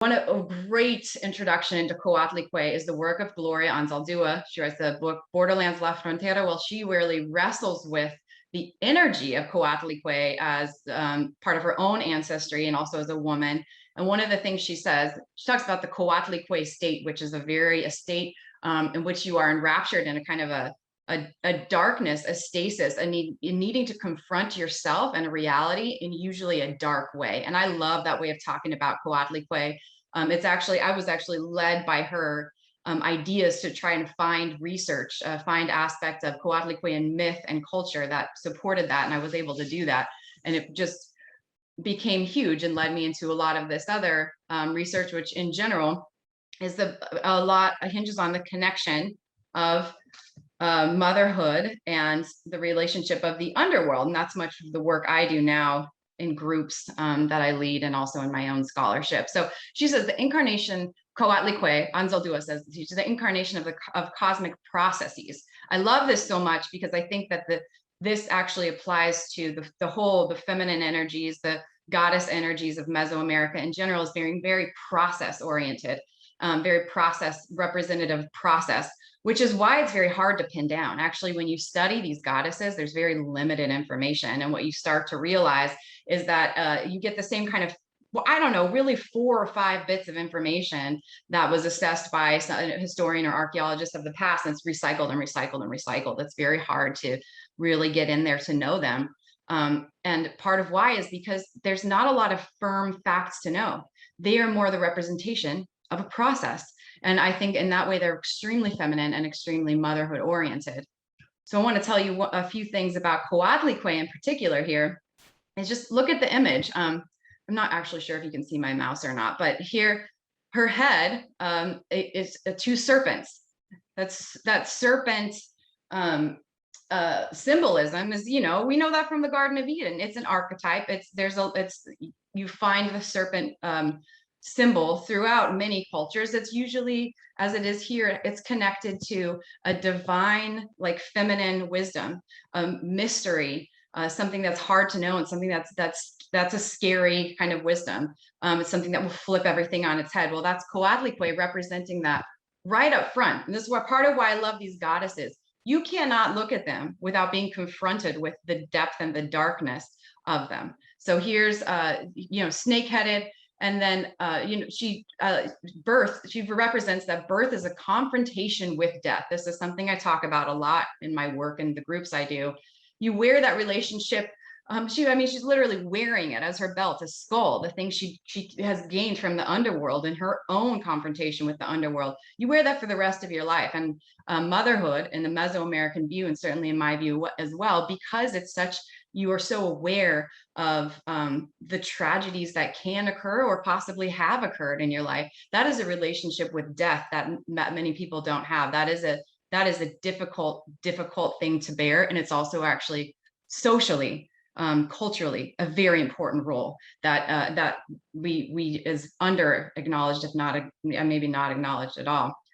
A great introduction into Coatlicue is the work of Gloria Anzaldúa. She writes the book Borderlands La Frontera. Well, she really wrestles with the energy of Coatlicue as part of her own ancestry and also as a woman. And one of the things she says, she talks about the Coatlicue state, which is a state in which you are enraptured in a kind of a darkness, a stasis, needing to confront yourself and a reality in usually a dark way. And I love that way of talking about Coatlicue. I was actually led by her ideas to try and find research, find aspects of Coatlicue myth and culture that supported that. And I was able to do that. And it just became huge and led me into a lot of this other research, which in general is hinges on the connection of motherhood and the relationship of the underworld. And that's much of the work I do now in groups that I lead and also in my own scholarship. So she says the incarnation, Coatlicue, Anzaldúa says, she's the incarnation of cosmic processes. I love this so much because I think that this actually applies to the feminine energies, the goddess energies of Mesoamerica in general is very, very process oriented, very process representative process, which is why it's very hard to pin down. Actually, when you study these goddesses, there's very limited information. And what you start to realize is that you get the same kind of, well, I don't know, really 4 or 5 bits of information that was assessed by a historian or archaeologist of the past, and it's recycled and recycled and recycled. It's very hard to really get in there to know them. And part of why is because there's not a lot of firm facts to know. They are more the representation of a process. And I think in that way, they're extremely feminine and extremely motherhood oriented. So I want to tell you a few things about Coatlicue in particular here. Is just look at the image. I'm not actually sure if you can see my mouse or not, but here, her head is 2 serpents. That serpent symbolism is, we know that from the Garden of Eden. It's an archetype. You find the serpent symbol throughout many cultures. It's usually, as it is here, it's connected to a divine, like feminine wisdom, mystery, something that's hard to know, and something that's a scary kind of wisdom. It's something that will flip everything on its head. Well, that's Coatlicue representing that right up front. And this is part of why I love these goddesses. You cannot look at them without being confronted with the depth and the darkness of them. So here's, snake-headed. And then, she represents that birth is a confrontation with death. This is something I talk about a lot in my work and the groups I do. You wear that relationship. She's literally wearing it as her belt, a skull, the thing she has gained from the underworld in her own confrontation with the underworld. You wear that for the rest of your life. And motherhood in the Mesoamerican view, and certainly in my view as well, because you are so aware of the tragedies that can occur or possibly have occurred in your life. That is a relationship with death that many people don't have. That is a difficult thing to bear. And it's also actually socially, culturally, a very important role that we is under acknowledged, if not maybe not acknowledged at all.